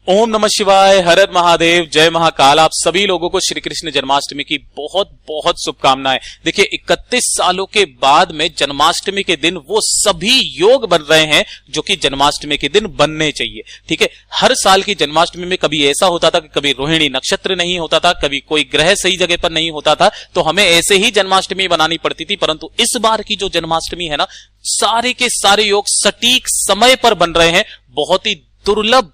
ओम नमः शिवाय, हर हर महादेव, जय महाकाल। आप सभी लोगों को श्री कृष्ण जन्माष्टमी की बहुत बहुत शुभकामनाएं। देखिए 31 सालों के बाद में जन्माष्टमी के दिन वो सभी योग बन रहे हैं जो कि जन्माष्टमी के दिन बनने चाहिए। ठीक है, हर साल की जन्माष्टमी में कभी ऐसा होता था कि कभी रोहिणी नक्षत्र नहीं होता था, कभी कोई ग्रह सही जगह पर नहीं होता था, तो हमें ऐसे ही जन्माष्टमी बनानी पड़ती थी। परंतु इस बार की जो जन्माष्टमी है ना, सारे के सारे योग सटीक समय पर बन रहे हैं। बहुत ही दुर्लभ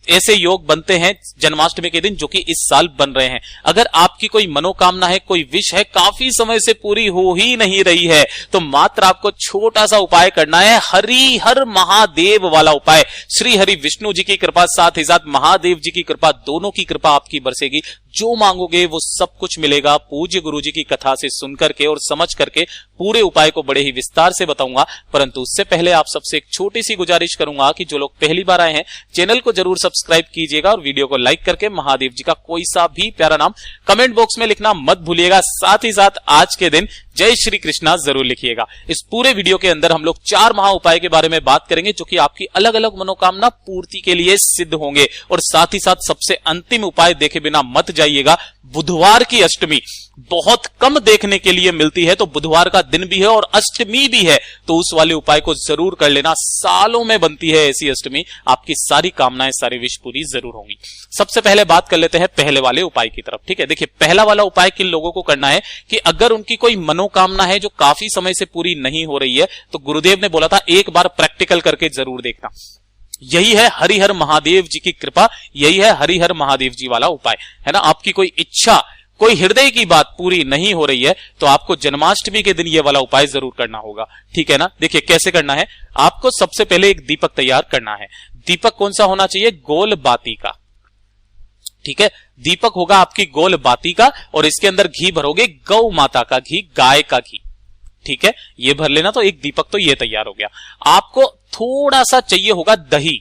ऐसे योग बनते हैं जन्माष्टमी के दिन जो कि इस साल बन रहे हैं। अगर आपकी कोई मनोकामना है, कोई विश है, काफी समय से पूरी हो ही नहीं रही है, तो मात्र आपको छोटा सा उपाय करना है, हरि हर महादेव वाला उपाय। श्री हरि विष्णु जी की कृपा, साथ ही साथ महादेव जी की कृपा, दोनों की कृपा आपकी बरसेगी। जो मांगोगे वो सब कुछ मिलेगा। पूज्य गुरु जी की कथा से सुन करके और समझ करके पूरे उपाय को बड़े ही विस्तार से बताऊंगा। परंतु उससे पहले आप सबसे एक छोटी सी गुजारिश करूंगा कि जो लोग पहली बार आए हैं, चैनल को जरूर सब्सक्राइब कीजिएगा और वीडियो को लाइक करके महादेव जी का कोई सा भी प्यारा नाम कमेंट बॉक्स में लिखना मत भूलिएगा। साथ ही साथ आज के दिन जय श्री कृष्णा जरूर लिखिएगा। इस पूरे वीडियो के अंदर हम लोग 4 महा उपाय के बारे में बात करेंगे जो कि आपकी अलग अलग मनोकामना पूर्ति के लिए सिद्ध होंगे। और साथ ही साथ सबसे अंतिम उपाय देखे बिना मत जाइएगा। बुधवार की अष्टमी बहुत कम देखने के लिए मिलती है, तो बुधवार का दिन भी है और अष्टमी भी है, तो उस वाले उपाय को जरूर कर लेना। सालों में बनती है ऐसी अष्टमी, आपकी सारी कामनाएं, सारी विश पूरी जरूर होंगी। सबसे पहले बात कर लेते हैं पहले वाले उपाय की तरफ। ठीक है, देखिए पहला वाला उपाय किन लोगों को करना है कि अगर उनकी कोई मनोकामना है जो काफी समय से पूरी नहीं हो रही है, तो गुरुदेव ने बोला था एक बार प्रैक्टिकल करके जरूर देखना। यही है हरिहर महादेव जी की कृपा, यही है हरिहर महादेव जी वाला उपाय, है ना। आपकी कोई इच्छा, कोई हृदय की बात पूरी नहीं हो रही है, तो आपको जन्माष्टमी के दिन ये वाला उपाय जरूर करना होगा। ठीक है ना। देखिए कैसे करना है, आपको सबसे पहले एक दीपक तैयार करना है। दीपक कौन सा होना चाहिए? गोल बाती का। ठीक है, दीपक होगा आपकी गोल बाती का और इसके अंदर घी भरोगे, गौ माता का घी, गाय का घी। ठीक है, ये भर लेना, तो एक दीपक तो ये तैयार हो गया। आपको थोड़ा सा चाहिए होगा दही।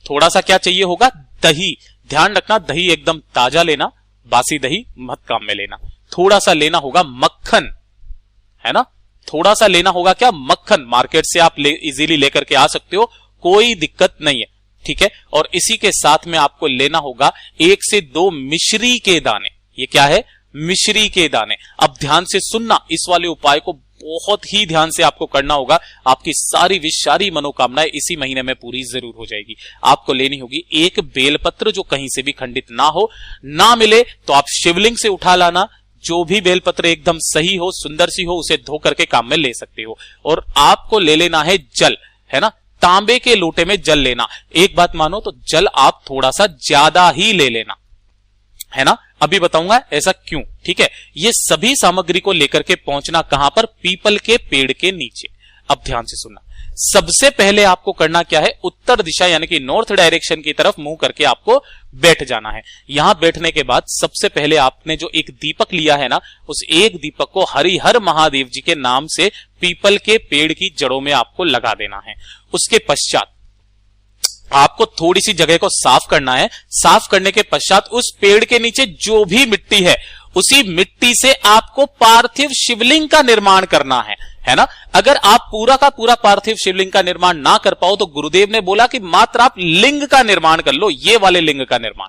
थोड़ा सा क्या चाहिए होगा? दही। ध्यान रखना दही एकदम ताजा लेना, बासी दही मत काम में लेना। थोड़ा सा लेना होगा मक्खन, है ना। थोड़ा सा लेना होगा क्या? मक्खन। मार्केट से आप इजीली लेकर के आ सकते हो, कोई दिक्कत नहीं है। ठीक है, और इसी के साथ में आपको लेना होगा 1 से 2 मिश्री के दाने। ये क्या है? मिश्री के दाने। अब ध्यान से सुनना, इस वाले उपाय को बहुत ही ध्यान से आपको करना होगा। आपकी सारी विश, सारी मनोकामनाएं इसी महीने में पूरी जरूर हो जाएगी। आपको लेनी होगी एक बेलपत्र जो कहीं से भी खंडित ना हो, ना मिले तो आप शिवलिंग से उठा लाना। जो भी बेलपत्र एकदम सही हो, सुंदर सी हो, उसे धो करके काम में ले सकते हो। और आपको ले लेना है जल, है ना। तांबे के लोटे में जल लेना। एक बात मानो तो जल आप थोड़ा सा ज्यादा ही ले लेना, है ना। अभी बताऊंगा ऐसा क्यों। ठीक है, ये सभी सामग्री को लेकर के पहुंचना कहां पर? पीपल के पेड़ के नीचे। अब ध्यान से सुनना, सबसे पहले आपको करना क्या है? उत्तर दिशा यानी कि नॉर्थ डायरेक्शन की तरफ मुंह करके आपको बैठ जाना है। यहां बैठने के बाद सबसे पहले आपने जो एक दीपक लिया है ना, उस एक दीपक को हरिहर महादेव जी के नाम से पीपल के पेड़ की जड़ों में आपको लगा देना है। उसके पश्चात आपको थोड़ी सी जगह को साफ करना है। साफ करने के पश्चात उस पेड़ के नीचे जो भी मिट्टी है, उसी मिट्टी से आपको पार्थिव शिवलिंग का निर्माण करना है ना। अगर आप पूरा का पूरा पार्थिव शिवलिंग का निर्माण ना कर पाओ, तो गुरुदेव ने बोला कि मात्र आप लिंग का निर्माण कर लो, ये वाले लिंग का निर्माण।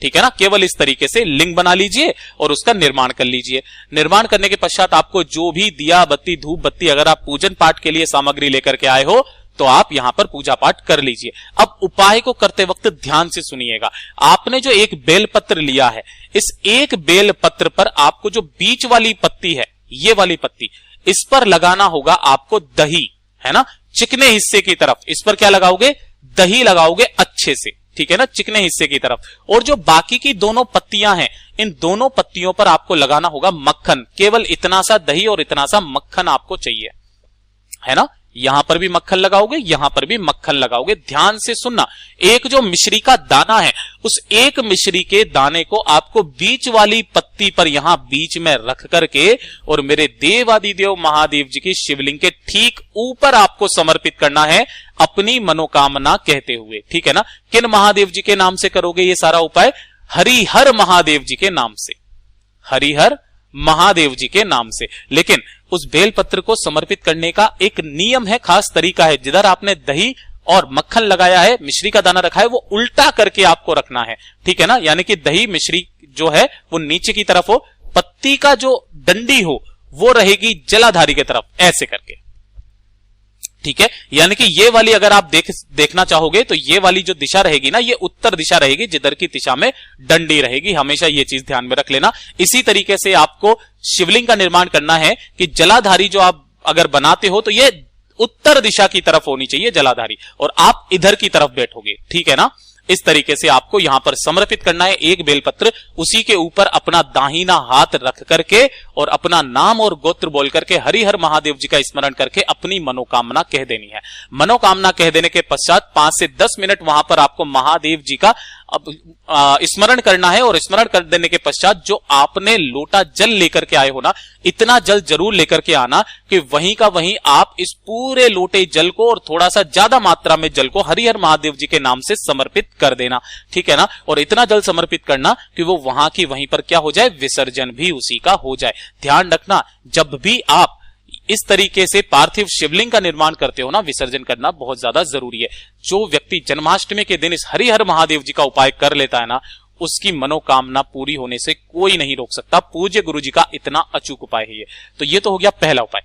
ठीक है ना, केवल इस तरीके से लिंग बना लीजिए और उसका निर्माण कर लीजिए। निर्माण करने के पश्चात आपको जो भी दिया बत्ती, धूप बत्ती, अगर आप पूजन पाठ के लिए सामग्री लेकर के आए हो, तो आप यहां पर पूजा पाठ कर लीजिए। अब उपाय को करते वक्त ध्यान से सुनिएगा। आपने जो एक बेलपत्र लिया है, इस एक बेलपत्र पर आपको जो बीच वाली पत्ती है, ये वाली पत्ती, इस पर लगाना होगा आपको दही, है ना। चिकने हिस्से की तरफ इस पर क्या लगाओगे? दही लगाओगे अच्छे से। ठीक है ना, चिकने हिस्से की तरफ। और जो बाकी की दोनों पत्तियां हैं, इन दोनों पत्तियों पर आपको लगाना होगा मक्खन। केवल इतना सा दही और इतना सा मक्खन आपको चाहिए, है ना। यहां पर भी मक्खन लगाओगे, यहां पर भी मक्खन लगाओगे। ध्यान से सुनना, एक जो मिश्री का दाना है, उस एक मिश्री के दाने को आपको बीच वाली पत्ती पर यहां बीच में रख करके और मेरे देवादिदेव महादेव जी की शिवलिंग के ठीक ऊपर आपको समर्पित करना है, अपनी मनोकामना कहते हुए। ठीक है ना। किन महादेव जी के नाम से करोगे ये सारा उपाय? हरिहर महादेव जी के नाम से, हरिहर महादेव जी के नाम से। लेकिन उस बेलपत्र को समर्पित करने का एक नियम है, खास तरीका है। जिधर आपने दही और मक्खन लगाया है, मिश्री का दाना रखा है, वो उल्टा करके आपको रखना है, ठीक है ना। यानी कि दही मिश्री जो है वो नीचे की तरफ हो, पत्ती का जो डंडी हो वो रहेगी जलाधारी की तरफ, ऐसे करके, ठीक है। यानी कि ये वाली अगर आप देखना चाहोगे तो ये वाली जो दिशा रहेगी ना, ये उत्तर दिशा रहेगी, जिधर की दिशा में डंडी रहेगी, हमेशा ये चीज ध्यान में रख लेना। इसी तरीके से आपको शिवलिंग का निर्माण करना है कि जलाधारी जो आप अगर बनाते हो तो ये उत्तर दिशा की तरफ होनी चाहिए जलाधारी, और आप इधर की तरफ बैठोगे, ठीक है ना। इस तरीके से आपको यहां पर समर्पित करना है एक बेलपत्र, उसी के ऊपर अपना दाहिना हाथ रख करके और अपना नाम और गोत्र बोल करके हरिहर महादेव जी का स्मरण करके अपनी मनोकामना कह देनी है। मनोकामना कह देने के पश्चात 5 से 10 मिनट वहां पर आपको महादेव जी का स्मरण करना है, और स्मरण कर देने के पश्चात जो आपने लोटा जल लेकर के आए हो ना, इतना जल जरूर लेकर के आना कि वहीं का वहीं आप इस पूरे लोटे जल को और थोड़ा सा ज्यादा मात्रा में जल को हरिहर महादेव जी के नाम से समर्पित कर देना, ठीक है ना। और इतना जल समर्पित करना कि वो वहां की वहीं पर क्या हो जाए, विसर्जन भी उसी का हो जाए। ध्यान रखना, जब भी आप इस तरीके से पार्थिव शिवलिंग का निर्माण करते हो ना, विसर्जन करना बहुत ज्यादा जरूरी है। जो व्यक्ति जन्माष्टमी के दिन इस हरिहर महादेव जी का उपाय कर लेता है ना, उसकी मनोकामना पूरी होने से कोई नहीं रोक सकता। पूज्य गुरु जी का इतना अचूक उपाय है ये। तो ये तो हो गया पहला उपाय।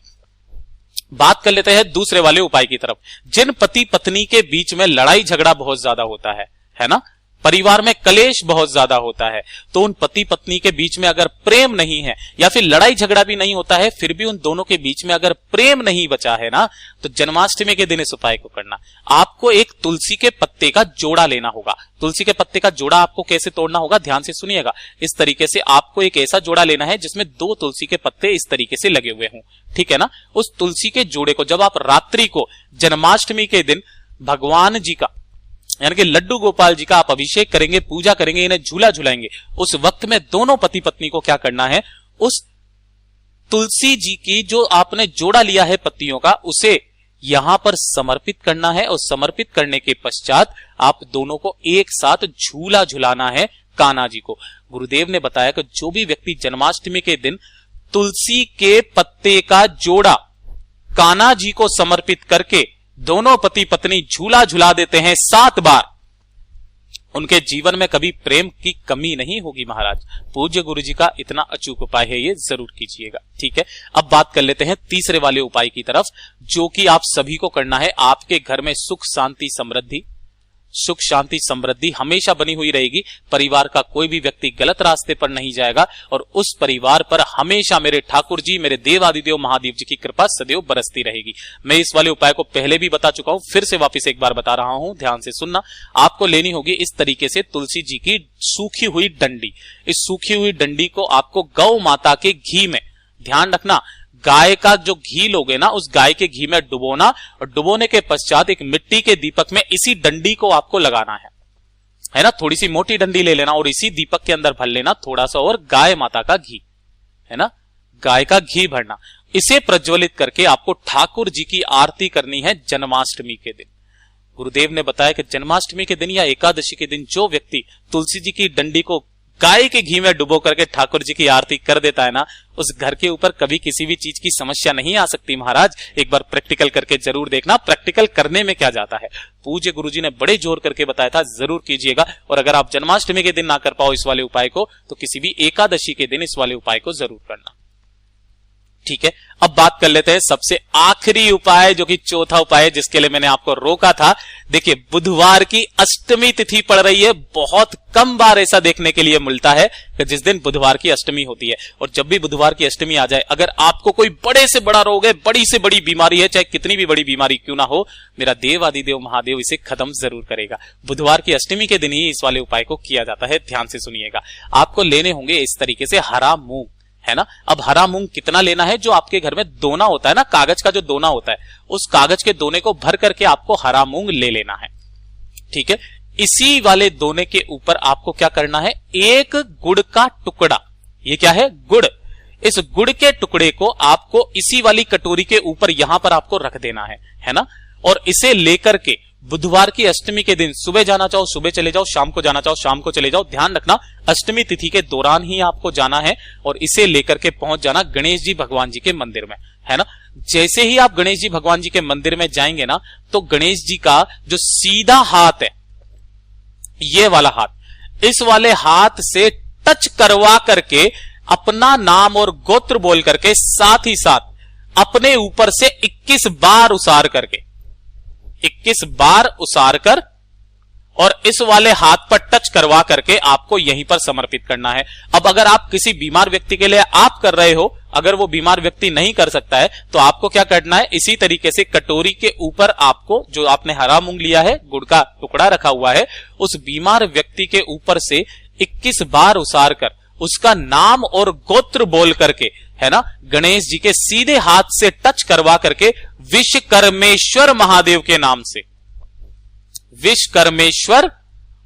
बात कर लेते हैं दूसरे वाले उपाय की तरफ। जिन पति पत्नी के बीच में लड़ाई झगड़ा बहुत ज्यादा होता है ना, परिवार में कलेश बहुत ज्यादा होता है, तो उन पति पत्नी के बीच में अगर प्रेम नहीं है या फिर लड़ाई झगड़ा भी नहीं होता है, फिर भी उन दोनों के बीच में अगर प्रेम नहीं बचा है ना, तो जन्माष्टमी के दिन इस उपाय को करना। आपको एक तुलसी के पत्ते का जोड़ा लेना होगा। तुलसी के पत्ते का जोड़ा आपको कैसे तोड़ना होगा, ध्यान से सुनिएगा। इस तरीके से आपको एक ऐसा जोड़ा लेना है जिसमें 2 तुलसी के पत्ते इस तरीके से लगे हुए हों, ठीक है ना। उस तुलसी के जोड़े को जब आप रात्रि को जन्माष्टमी के दिन भगवान जी का यानी कि लड्डू गोपाल जी का आप अभिषेक करेंगे, पूजा करेंगे, इन्हें झूला झुलाएंगे, उस वक्त में दोनों पति पत्नी को क्या करना है, उस तुलसी जी की जो आपने जोड़ा लिया है पत्तियों का, उसे यहां पर समर्पित करना है। और समर्पित करने के पश्चात आप दोनों को एक साथ झूला झुलाना है कान्हा जी को। गुरुदेव ने बताया कि जो भी व्यक्ति जन्माष्टमी के दिन तुलसी के पत्ते का जोड़ा कान्हा जी को समर्पित करके दोनों पति पत्नी झूला झुला देते हैं 7 बार, उनके जीवन में कभी प्रेम की कमी नहीं होगी महाराज। पूज्य गुरु जी का इतना अचूक उपाय है, ये जरूर कीजिएगा, ठीक है। अब बात कर लेते हैं तीसरे वाले उपाय की तरफ, जो कि आप सभी को करना है। आपके घर में सुख शांति समृद्धि हमेशा बनी हुई रहेगी। परिवार का कोई भी व्यक्ति गलत रास्ते पर नहीं जाएगा, और उस परिवार पर हमेशा मेरे ठाकुर जी, मेरे देवादिदेव महादेव जी की कृपा सदैव बरसती रहेगी। मैं इस वाले उपाय को पहले भी बता चुका हूं, फिर से वापस एक बार बता रहा हूं, ध्यान से सुनना। आपको लेनी होगी इस तरीके से तुलसी जी की सूखी हुई डंडी। इस सूखी हुई डंडी को आपको गौ माता के घी में, ध्यान रखना, गाय का जो घी लोगे ना, उस गाय के घी में डुबोना, और डुबोने के पश्चात एक मिट्टी के दीपक में इसी डंडी को आपको लगाना है ना। थोड़ी सी मोटी डंडी ले लेना और इसी दीपक के अंदर भर लेना थोड़ा सा और गाय माता का घी, है ना, गाय का घी भरना। इसे प्रज्वलित करके आपको ठाकुर जी की आरती करनी है जन्माष्टमी के दिन। गुरुदेव ने बताया कि जन्माष्टमी के दिन या एकादशी के दिन जो व्यक्ति तुलसी जी की डंडी को गाय के घी में डुबो करके ठाकुर जी की आरती कर देता है ना, उस घर के ऊपर कभी किसी भी चीज की समस्या नहीं आ सकती महाराज। एक बार प्रैक्टिकल करके जरूर देखना, प्रैक्टिकल करने में क्या जाता है। पूज्य गुरुजी ने बड़े जोर करके बताया था, जरूर कीजिएगा। और अगर आप जन्माष्टमी के दिन ना कर पाओ इस वाले उपाय को, तो किसी भी एकादशी के दिन इस वाले उपाय को जरूर करना, ठीक है। अब बात कर लेते हैं सबसे आखिरी उपाय, जो कि चौथा उपाय है, जिसके लिए मैंने आपको रोका था। देखिए, बुधवार की अष्टमी तिथि पड़ रही है। बहुत कम बार ऐसा देखने के लिए मिलता है कि जिस दिन बुधवार की अष्टमी होती है। और जब भी बुधवार की अष्टमी आ जाए, अगर आपको कोई बड़े से बड़ा रोग है, बड़ी से बड़ी बीमारी है, चाहे कितनी भी बड़ी बीमारी क्यों ना हो, मेरा देवादिदेव महादेव इसे खत्म जरूर करेगा। बुधवार की अष्टमी के दिन ही इस वाले उपाय को किया जाता है। ध्यान से सुनिएगा। आपको लेने होंगे इस तरीके से हरा मूंग, है ना। अब हरा मूंग कितना लेना है, जो आपके घर में दोना होता है ना, कागज का जो दोना होता है, उस कागज के दोने को भर करके आपको हरा मूंग ले लेना है, ठीक है। इसी वाले दोने के ऊपर आपको क्या करना है, एक गुड़ का टुकड़ा, ये क्या है, गुड़। इस गुड़ के टुकड़े को आपको इसी वाली कटोरी के ऊपर यहां पर आपको रख देना है ना। और इसे लेकर के बुधवार की अष्टमी के दिन सुबह जाना चाहो सुबह चले जाओ, शाम को जाना चाहो शाम को चले जाओ। ध्यान रखना, अष्टमी तिथि के दौरान ही आपको जाना है और इसे लेकर के पहुंच जाना गणेश जी भगवान जी के मंदिर में, है ना। जैसे ही आप गणेश जी भगवान जी के मंदिर में जाएंगे ना, तो गणेश जी का जो सीधा हाथ है, ये वाला हाथ, इस वाले हाथ से टच करवा करके अपना नाम और गोत्र बोल करके, साथ ही साथ अपने ऊपर से 21 बार उसार करके, 21 बार उसार कर और इस वाले हाथ पर टच करवा करके आपको यहीं पर समर्पित करना है। अब अगर आप किसी बीमार व्यक्ति के लिए आप कर रहे हो, अगर वो बीमार व्यक्ति नहीं कर सकता है, तो आपको क्या करना है, इसी तरीके से कटोरी के ऊपर आपको, जो आपने हरा मूंग लिया है, गुड़ का टुकड़ा रखा हुआ है, उस बीमार व्यक्ति के ऊपर से 21 बार उसार कर उसका नाम और गोत्र बोल करके, है ना, गणेश जी के सीधे हाथ से टच करवा करके विश्वकर्मेश्वर महादेव के नाम से, विश्वकर्मेश्वर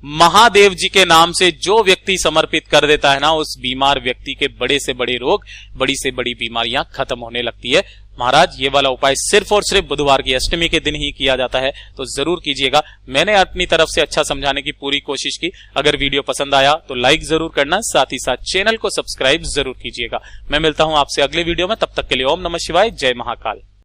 महादेव जी के नाम से जो व्यक्ति समर्पित कर देता है ना, उस बीमार व्यक्ति के बड़े से बड़े रोग, बड़ी से बड़ी बीमारियां खत्म होने लगती है। महाराज ये वाला उपाय सिर्फ और सिर्फ बुधवार की अष्टमी के दिन ही किया जाता है, तो जरूर कीजिएगा। मैंने अपनी तरफ से अच्छा समझाने की पूरी कोशिश की। अगर वीडियो पसंद आया तो लाइक जरूर करना, साथ ही साथ चैनल को सब्सक्राइब जरूर कीजिएगा। मैं मिलता हूं आपसे अगले वीडियो में, तब तक के लिए ओम नमः शिवाय, जय महाकाल।